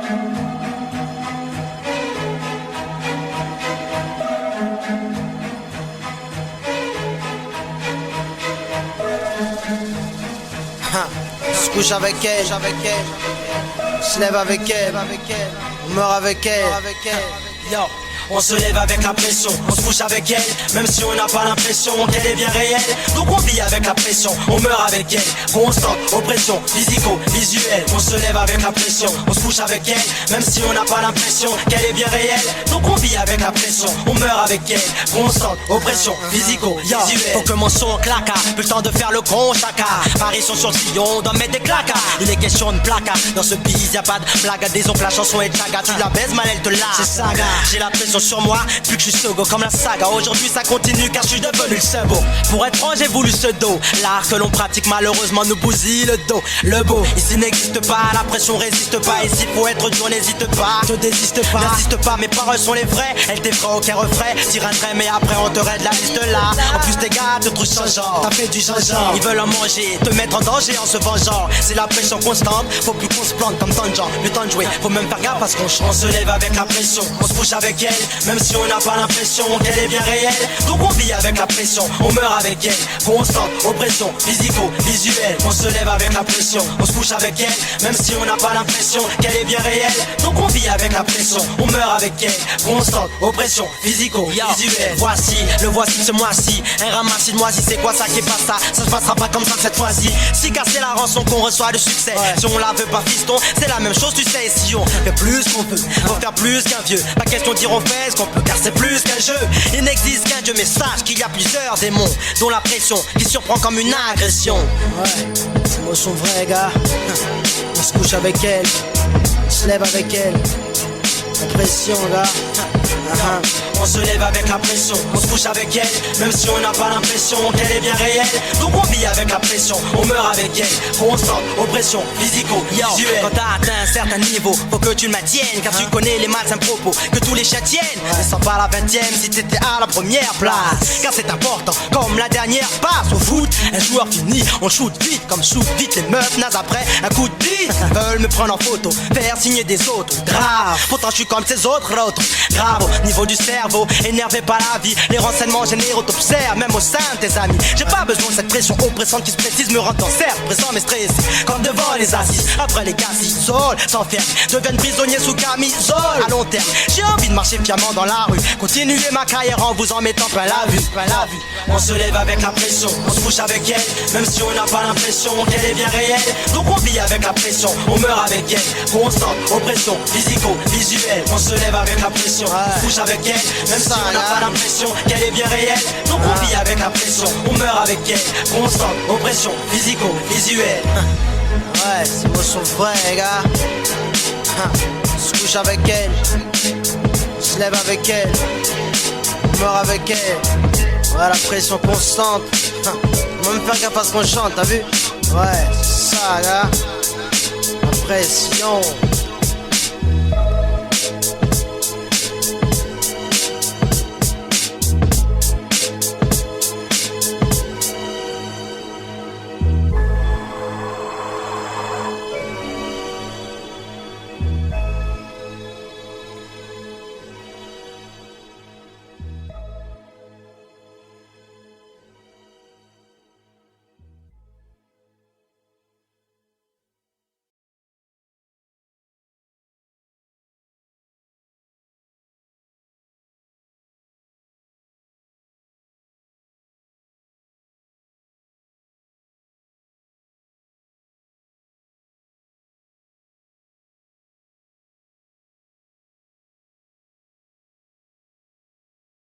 On se couche avec elle, on se lève avec elle, on meurt avec elle. Yo. On se lève avec la pression, on se couche avec elle, même si on n'a pas l'impression qu'elle est bien réelle. Donc on vit avec la pression, on meurt avec elle. Constante, oppression, physico-visuelle. On se lève avec la pression, on se couche avec elle, même si on n'a pas l'impression qu'elle est bien réelle. Donc on vit avec la pression, on meurt avec elle. Constante, oppression, physico-visuelle. Faut que mon son claque, plus le temps de faire le con chaka. Paris sont sur le sillon, on doit mettre des claques. Il est question de placard, dans ce pays y'a pas de blague. Disons que la chanson est chaga, tu la baises mal elle te l'a. C'est saga, j'ai la pression sur moi, plus que je suis sogo comme la saga. Aujourd'hui ça continue car je suis devenu le sebo. Pour être franc j'ai voulu ce dos. L'art que l'on pratique malheureusement nous bousille le dos. Le beau, ici n'existe pas, la pression résiste pas. Ici faut être dur, n'hésite pas, te désiste pas. N'insiste pas, mes paroles sont les vraies. Elles t'effraient aucun refrain, tire un trait mais après on te raide la liste là. En plus tes gars te trouvent changeant, t'as fait du changeant. Ils veulent en manger, te mettre en danger en se vengeant. C'est la pression constante, faut plus qu'on se plante comme tant de gens. Le temps de jouer, faut même faire gaffe parce qu'on chante. On se lève avec la pression, on se couche avec elle, même si on n'a pas l'impression qu'elle est bien réelle. Donc on vit avec la pression, on meurt avec elle. Constante, oppression, physico-visuelle. On se lève avec la pression, on se couche avec elle, même si on n'a pas l'impression qu'elle est bien réelle. Donc on vit avec la pression, on meurt avec elle. Constante, oppression, physico-visuelle. Voici ce mois-ci, un ramassis de moisis. C'est quoi ça qui est pas ça? Ça se passera pas comme ça cette fois-ci. Si casser la rançon qu'on reçoit le succès, si on la veut pas fiston, c'est la même chose tu sais. Si on fait plus qu'on peut, faut faire plus qu'un vieux. Pas question de dire on fait ce qu'on peut car c'est plus qu'un jeu. Il n'existe qu'un dieu mais sache qu'il y a plusieurs démons, dont la pression qui surprend comme une agression. Ouais, ces mots sont vrais gars. On se couche avec elle, on se lève avec elle. La pression gars. On se lève avec la pression, on se couche avec elle, même si on n'a pas l'impression qu'elle est bien réelle. Donc on vit avec la pression, on meurt avec elle. Constante, oppression, physico-visuelle. Quand t'as atteint un certain niveau, faut que tu le maintiennes, car tu connais les malsains propos que tous les chiens tiennent. Ne sors pas la 20ème si t'étais à la première place, car c'est important, comme la dernière passe au foot. Un joueur fini, on shoot vite, comme shoot vite les meufs nazes après un coup de bite. Veulent me prendre en photo, faire signer des autres. Grave, pourtant je suis comme ces autres. Grave, au niveau du cerveau, énervé par la vie, les renseignements généraux t'observent, même au sein de tes amis. J'ai pas besoin de cette pression oppressante qui se précise, me rend en cerf, pressant mais stressé, comme devant les assises. Après les gars s'isolent, s'enferment, deviennent prisonniers sous camisole. À long terme, j'ai envie de marcher fièrement dans la rue, continuer ma carrière en vous en mettant plein la vue. On se lève avec la pression, on se couche avec elle, même si on n'a pas l'impression qu'elle est bien réelle. Donc on vit avec la pression, on meurt avec elle. Constante, oppression, physico-visuelle. On se lève avec la pression, on se couche avec elle, même si on n'a pas l'impression qu'elle est bien réelle. Donc on vit avec la pression, on meurt avec elle. Constante, oppression, physico-visuelle. Ouais, ces mots sont vrais gars. On se couche avec elle, on se lève avec elle, on meurt avec elle. Ouais, la pression constante. On va même faire gaffe à ce qu'on chante, t'as vu? Ouais, c'est ça gars. La pression.